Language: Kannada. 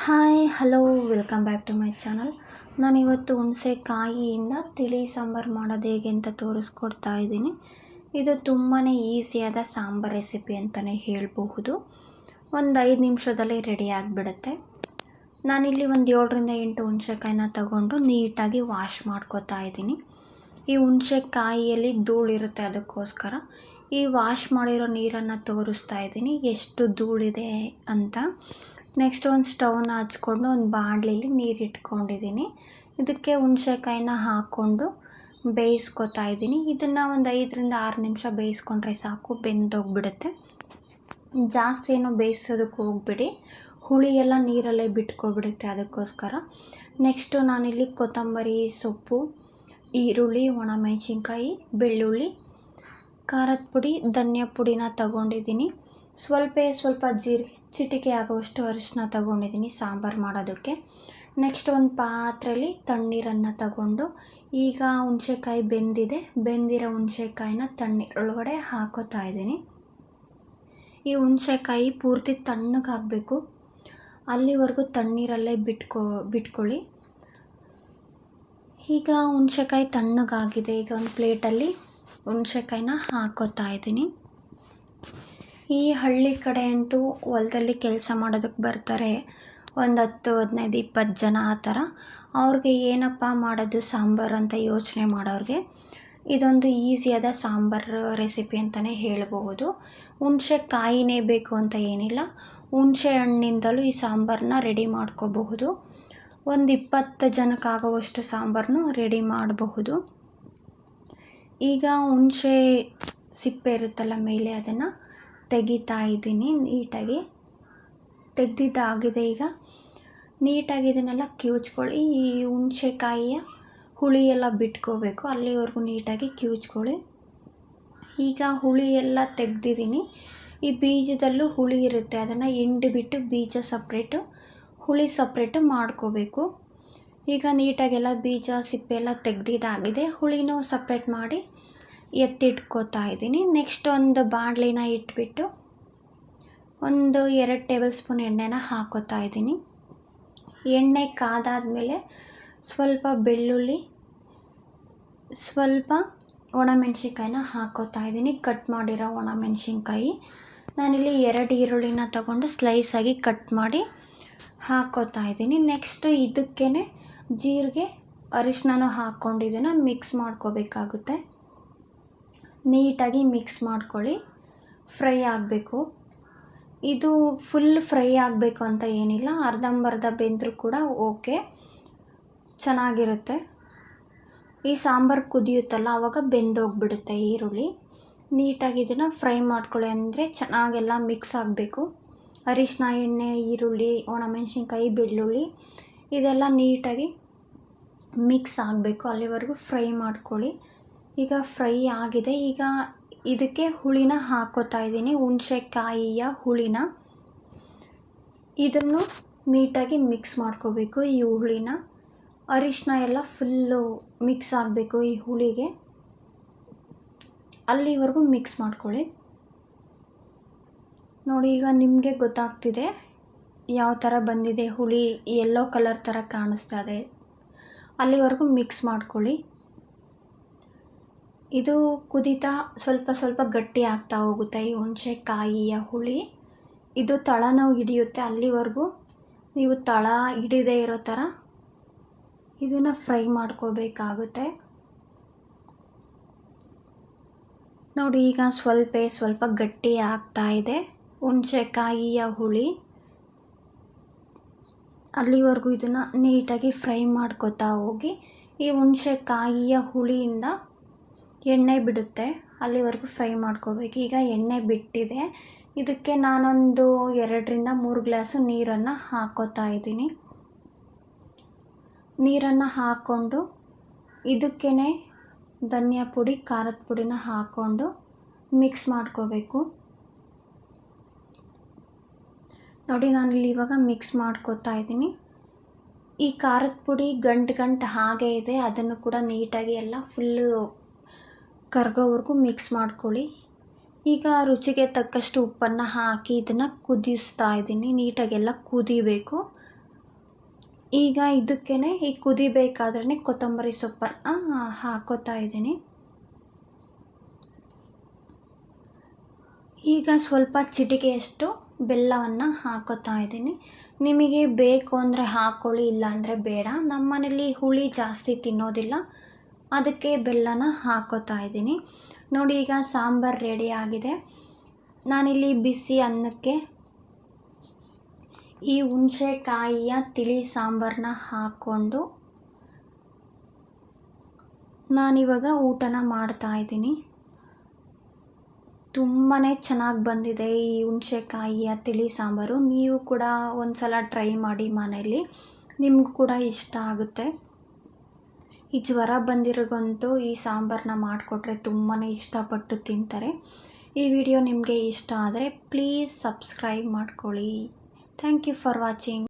Hi hello welcome back to my channel. ನಾನಿವತ್ತು ಹುಣಸೆಕಾಯಿಯಿಂದ ತಿಳಿ ಸಾಂಬಾರು ಮಾಡೋದು ಹೇಗೆ ಅಂತ ತೋರಿಸ್ಕೊಡ್ತಾ ಇದ್ದೀನಿ. ಇದು ತುಂಬಾ ಈಸಿಯಾದ ಸಾಂಬಾರು ರೆಸಿಪಿ ಅಂತಲೇ ಹೇಳಬಹುದು. ಒಂದು 5 ನಿಮಿಷದಲ್ಲಿ ರೆಡಿ ಆಗಿಬಿಡುತ್ತೆ. ನಾನಿಲ್ಲಿ ಒಂದು 7ರಿಂದ 8 ಹುಣಸೆಕಾಯಿನ ತಗೊಂಡು ನೀಟಾಗಿ ವಾಶ್ ಮಾಡ್ಕೋತಾ ಇದ್ದೀನಿ. ಈ ಹುಣಸೆಕಾಯಿಯಲ್ಲಿ ಧೂಳಿರುತ್ತೆ, ಅದಕ್ಕೋಸ್ಕರ ಈ ವಾಶ್ ಮಾಡಿರೋ ನೀರನ್ನು ತೋರಿಸ್ತಾ ಇದ್ದೀನಿ ಎಷ್ಟು ಧೂಳಿದೆ ಅಂತ. ನೆಕ್ಸ್ಟ್ ಒಂದು ಸ್ಟವ್ನ ಹಚ್ಕೊಂಡು ಒಂದು ಬಾಣಲಿಲಿ ನೀರು ಇಟ್ಕೊಂಡಿದ್ದೀನಿ. ಇದಕ್ಕೆ ಹುಣಸೆಕಾಯಿನ ಹಾಕ್ಕೊಂಡು ಬೇಯಿಸ್ಕೊತಾ ಇದ್ದೀನಿ. ಇದನ್ನು ಒಂದು 5ರಿಂದ 6 ನಿಮಿಷ ಬೇಯಿಸ್ಕೊಂಡ್ರೆ ಸಾಕು, ಬೆಂದೋಗ್ಬಿಡುತ್ತೆ. ಜಾಸ್ತಿ ಏನೋ ಬೇಯಿಸೋದಕ್ಕೆ ಹೋಗ್ಬಿಡಿ, ಹುಳಿ ಎಲ್ಲ ನೀರಲ್ಲೇ ಬಿಟ್ಕೊಬಿಡುತ್ತೆ, ಅದಕ್ಕೋಸ್ಕರ. ನೆಕ್ಸ್ಟು ನಾನಿಲ್ಲಿ ಕೊತ್ತಂಬರಿ ಸೊಪ್ಪು, ಈರುಳ್ಳಿ, ಒಣಮೆಣಸಿನ್ಕಾಯಿ, ಬೆಳ್ಳುಳ್ಳಿ, ಖಾರದ ಪುಡಿ, ಧನಿಯಾ ಪುಡಿನ ತಗೊಂಡಿದ್ದೀನಿ. ಸ್ವಲ್ಪ ಜೀರಿಗೆ, ಚಿಟಿಕೆ ಆಗುವಷ್ಟು ಅರಿಶಿನ ತಗೊಂಡಿದ್ದೀನಿ ಸಾಂಬಾರು ಮಾಡೋದಕ್ಕೆ. ನೆಕ್ಸ್ಟ್ ಒಂದು ಪಾತ್ರೆಯಲ್ಲಿ ತಣ್ಣೀರನ್ನು ತಗೊಂಡು ಈಗ ಹುಣಸೆಕಾಯಿ ಬೆಂದಿರೋ ಹುಣಸೆಕಾಯಿನ ತಣ್ಣೀರೊಳಗಡೆ ಹಾಕೋತಾ ಇದ್ದೀನಿ. ಈ ಹುಣಸೆಕಾಯಿ ಪೂರ್ತಿ ತಣ್ಣಗಾಗಬೇಕು, ಅಲ್ಲಿವರೆಗೂ ತಣ್ಣೀರಲ್ಲೇ ಬಿಟ್ಕೊಳ್ಳಿ. ಈಗ ಹುಣಸೆಕಾಯಿ ತಣ್ಣಗಾಗಿದೆ. ಈಗ ಒಂದು ಪ್ಲೇಟಲ್ಲಿ ಹುಣಸೆಕಾಯಿನ ಹಾಕೋತಾ ಇದ್ದೀನಿ. ಈ ಹಳ್ಳಿ ಕಡೆ ಅಂತೂ ಹೊಲದಲ್ಲಿ ಕೆಲಸ ಮಾಡೋದಕ್ಕೆ ಬರ್ತಾರೆ ಒಂದು 10, 15, 20 ಜನ ಆ ಥರ. ಅವ್ರಿಗೆ ಏನಪ್ಪ ಮಾಡೋದು ಸಾಂಬಾರು ಅಂತ ಯೋಚನೆ ಮಾಡೋರಿಗೆ ಇದೊಂದು ಈಸಿಯಾದ ಸಾಂಬಾರು ರೆಸಿಪಿ ಅಂತಲೇ ಹೇಳಬಹುದು. ಹುಣಸೆಕಾಯಿನೇ ಬೇಕು ಅಂತ ಏನಿಲ್ಲ, ಹುಣಸೆ ಹಣ್ಣಿಂದಲೂ ಈ ಸಾಂಬಾರನ್ನ ರೆಡಿ ಮಾಡ್ಕೋಬಹುದು. ಒಂದು 20 ಜನಕ್ಕಾಗುವಷ್ಟು ಸಾಂಬಾರನ್ನು ರೆಡಿ ಮಾಡಬಹುದು. ಈಗ ಹುಣಸೆ ಸಿಪ್ಪೆ ಇರುತ್ತಲ್ಲ ಮೇಲೆ, ಅದನ್ನು ತೆಗಿತಾ ಇದ್ದೀನಿ. ನೀಟಾಗಿ ತೆಗೆದಿದ್ದಾಗಿದೆ. ಈಗ ನೀಟಾಗಿ ಇದನ್ನೆಲ್ಲ ಕಿವುಚ್ಕೊಳ್ಳಿ. ಈ ಹುಣಸೆಕಾಯಿಯ ಹುಳಿ ಎಲ್ಲ ಬಿಟ್ಕೋಬೇಕು, ಅಲ್ಲಿವರೆಗೂ ನೀಟಾಗಿ ಕಿವುಚ್ಕೊಳ್ಳಿ. ಈಗ ಹುಳಿ ಎಲ್ಲ ತೆಗೆದಿದ್ದೀನಿ. ಈ ಬೀಜದಲ್ಲೂ ಹುಳಿ ಇರುತ್ತೆ, ಅದನ್ನು ಹಿಂಡಿಬಿಟ್ಟು ಬೀಜ ಸಪ್ರೇಟು, ಹುಳಿ ಸಪ್ರೇಟು ಮಾಡ್ಕೋಬೇಕು. ಈಗ ನೀಟಾಗೆಲ್ಲ ಬೀಜ ಸಿಪ್ಪೆ ಎಲ್ಲ ತೆಗೆದಿದ್ದಾಗಿದೆ. ಹುಳಿನೂ ಸಪ್ರೇಟ್ ಮಾಡಿ ಎತ್ತಿಟ್ಕೋತಾ ಇದ್ದೀನಿ. ನೆಕ್ಸ್ಟ್ ಒಂದು ಬಾಣಲಿನ ಇಟ್ಬಿಟ್ಟು ಒಂದು 2 ಟೇಬಲ್ ಸ್ಪೂನ್ ಎಣ್ಣೆನ ಹಾಕೋತಾ ಇದ್ದೀನಿ. ಎಣ್ಣೆ ಕಾದಾದಮೇಲೆ ಸ್ವಲ್ಪ ಬೆಳ್ಳುಳ್ಳಿ, ಸ್ವಲ್ಪ ಒಣಮೆಣಸಿನ್ಕಾಯಿನ ಹಾಕೋತಾ ಇದ್ದೀನಿ. ಕಟ್ ಮಾಡಿರೋ ಒಣಮೆಣಸಿನ್ಕಾಯಿ, ನಾನಿಲ್ಲಿ 2 ಈರುಳ್ಳಿನ ತಗೊಂಡು ಸ್ಲೈಸಾಗಿ ಕಟ್ ಮಾಡಿ ಹಾಕೋತಾ ಇದ್ದೀನಿ. ನೆಕ್ಸ್ಟು ಇದಕ್ಕೇ ಜೀರಿಗೆ, ಅರಿಶಿನನೂ ಹಾಕ್ಕೊಂಡು ಇದನ್ನು ಮಿಕ್ಸ್ ಮಾಡ್ಕೋಬೇಕಾಗುತ್ತೆ. ನೀಟಾಗಿ ಮಿಕ್ಸ್ ಮಾಡ್ಕೊಳ್ಳಿ. ಫ್ರೈ ಆಗಬೇಕು. ಇದು ಫುಲ್ ಫ್ರೈ ಆಗಬೇಕು ಅಂತ ಏನಿಲ್ಲ, ಅರ್ಧಂಬರ್ಧ ಬೆಂದರೂ ಕೂಡ ಓಕೆ, ಚೆನ್ನಾಗಿರುತ್ತೆ. ಈ ಸಾಂಬಾರು ಕುದಿಯುತ್ತಲ್ಲ, ಆವಾಗ ಬೆಂದೋಗ್ಬಿಡುತ್ತೆ ಈರುಳ್ಳಿ. ನೀಟಾಗಿ ಇದನ್ನು ಫ್ರೈ ಮಾಡ್ಕೊಳ್ಳಿ, ಅಂದರೆ ಚೆನ್ನಾಗೆಲ್ಲ ಮಿಕ್ಸ್ ಆಗಬೇಕು. ಅರಿಶಿನ, ಎಣ್ಣೆ, ಈರುಳ್ಳಿ, ಒಣಮೆಣಸಿನ್ಕಾಯಿ, ಬೆಳ್ಳುಳ್ಳಿ ಇದೆಲ್ಲ ನೀಟಾಗಿ ಮಿಕ್ಸ್ ಆಗಬೇಕು, ಅಲ್ಲಿವರೆಗೂ ಫ್ರೈ ಮಾಡ್ಕೊಳ್ಳಿ. ಈಗ ಫ್ರೈ ಆಗಿದೆ. ಈಗ ಇದಕ್ಕೆ ಹುಳಿನ ಹಾಕೋತಾ ಇದ್ದೀನಿ, ಹುಣಸೆಕಾಯಿಯ ಹುಳಿನ. ಇದನ್ನು ನೀಟಾಗಿ ಮಿಕ್ಸ್ ಮಾಡ್ಕೋಬೇಕು. ಈ ಹುಳಿನ, ಅರಿಶಿನ ಎಲ್ಲ ಫುಲ್ಲು ಮಿಕ್ಸ್ ಆಗಬೇಕು ಈ ಹುಳಿಗೆ, ಅಲ್ಲಿವರೆಗೂ ಮಿಕ್ಸ್ ಮಾಡ್ಕೊಳ್ಳಿ. ನೋಡಿ, ಈಗ ನಿಮಗೆ ಗೊತ್ತಾಗ್ತಿದೆ ಯಾವ ಥರ ಬಂದಿದೆ. ಹುಳಿ ಯೆಲ್ಲೋ ಕಲರ್ ಥರ ಕಾಣಿಸ್ತಾ ಇದೆ, ಅಲ್ಲಿವರೆಗೂ ಮಿಕ್ಸ್ ಮಾಡ್ಕೊಳ್ಳಿ. ಇದು ಕುದೀತಾ ಸ್ವಲ್ಪ ಗಟ್ಟಿ ಆಗ್ತಾ ಹೋಗುತ್ತೆ ಈ ಹುಣಸೆಕಾಯಿಯ ಹುಳಿ. ಇದು ತಳನೂ ಹಿಡಿಯುತ್ತೆ, ಅಲ್ಲಿವರೆಗೂ ನೀವು ತಳ ಹಿಡಿದೇ ಇರೋ ಥರ ಇದನ್ನು ಫ್ರೈ ಮಾಡ್ಕೋಬೇಕಾಗುತ್ತೆ. ನೋಡಿ, ಈಗ ಸ್ವಲ್ಪ ಗಟ್ಟಿ ಆಗ್ತಾ ಇದೆ ಹುಣಸೆಕಾಯಿಯ ಹುಳಿ. ಅಲ್ಲಿವರೆಗೂ ಇದನ್ನು ನೀಟಾಗಿ ಫ್ರೈ ಮಾಡ್ಕೋತಾ ಹೋಗಿ. ಈ ಹುಣಸೆಕಾಯಿಯ ಹುಳಿಯಿಂದ ಎಣ್ಣೆ ಬಿಡುತ್ತೆ, ಅಲ್ಲಿವರೆಗೂ ಫ್ರೈ ಮಾಡ್ಕೋಬೇಕು. ಈಗ ಎಣ್ಣೆ ಬಿಟ್ಟಿದೆ. ಇದಕ್ಕೆ ನಾನೊಂದು 2ರಿಂದ 3 ಗ್ಲಾಸು ನೀರನ್ನು ಹಾಕೋತಾ ಇದ್ದೀನಿ. ನೀರನ್ನು ಹಾಕ್ಕೊಂಡು ಇದಕ್ಕೇ ಧನಿಯಾ ಪುಡಿ, ಖಾರದ ಪುಡಿನ ಹಾಕ್ಕೊಂಡು ಮಿಕ್ಸ್ ಮಾಡ್ಕೋಬೇಕು. ನೋಡಿ, ನಾನಿಲ್ಲಿ ಇವಾಗ ಮಿಕ್ಸ್ ಮಾಡ್ಕೋತಾ ಇದ್ದೀನಿ. ಈ ಖಾರದ ಪುಡಿ ಗಂಟು ಹಾಗೇ ಇದೆ, ಅದನ್ನು ಕೂಡ ನೀಟಾಗಿ ಎಲ್ಲ ಫುಲ್ಲು ಕರ್ಗೋವರೆಗೂ ಮಿಕ್ಸ್ ಮಾಡ್ಕೊಳ್ಳಿ. ಈಗ ರುಚಿಗೆ ತಕ್ಕಷ್ಟು ಉಪ್ಪನ್ನು ಹಾಕಿ ಇದನ್ನು ಕುದಿಸ್ತಾ ಇದ್ದೀನಿ. ನೀಟಾಗೆಲ್ಲ ಕುದಿಬೇಕು. ಈಗ ಇದಕ್ಕೇ ಈ ಕುದಿಬೇಕಾದ್ರೆ ಕೊತ್ತಂಬರಿ ಸೊಪ್ಪನ್ನು ಹಾಕೋತಾ ಇದ್ದೀನಿ. ಈಗ ಸ್ವಲ್ಪ ಚಿಟಿಕೆಯಷ್ಟು ಬೆಲ್ಲವನ್ನು ಹಾಕೋತಾ ಇದ್ದೀನಿ. ನಿಮಗೆ ಬೇಕು ಅಂದರೆ ಹಾಕ್ಕೊಳ್ಳಿ, ಇಲ್ಲಾಂದರೆ ಬೇಡ. ನಮ್ಮ ಮನೇಲಿ ಹುಳಿ ಜಾಸ್ತಿ ತಿನ್ನೋದಿಲ್ಲ, ಅದಕ್ಕೆ ಬೆಲ್ಲನ ಹಾಕೋತಾ ಇದ್ದೀನಿ. ನೋಡಿ, ಈಗ ಸಾಂಬಾರು ರೆಡಿ ಆಗಿದೆ. ನಾನಿಲ್ಲಿ ಬಿಸಿ ಅನ್ನಕ್ಕೆ ಈ ಹುಣಸೆಕಾಯಿಯ ತಿಳಿ ಸಾಂಬಾರನ್ನ ಹಾಕ್ಕೊಂಡು ನಾನಿವಾಗ ಊಟನ ಮಾಡ್ತಾಯಿದ್ದೀನಿ. ತುಂಬಾ ಚೆನ್ನಾಗಿ ಬಂದಿದೆ ಈ ಹುಣಸೆಕಾಯಿಯ ತಿಳಿ ಸಾಂಬಾರು. ನೀವು ಕೂಡ ಒಂದು ಸಲ ಟ್ರೈ ಮಾಡಿ ಮನೇಲಿ, ನಿಮಗೂ ಕೂಡ ಇಷ್ಟ ಆಗುತ್ತೆ. ಈ ಜ್ವರ ಬಂದಿರೋಗಂತೂ ಈ ಸಾಂಬಾರನ್ನ ಮಾಡಿಕೊಟ್ರೆ ತುಂಬಾ ಇಷ್ಟಪಟ್ಟು ತಿಂತಾರೆ. ಈ ವಿಡಿಯೋ ನಿಮಗೆ ಇಷ್ಟ ಆದರೆ ಪ್ಲೀಸ್ ಸಬ್ಸ್ಕ್ರೈಬ್ ಮಾಡ್ಕೊಳ್ಳಿ. Thank you for watching.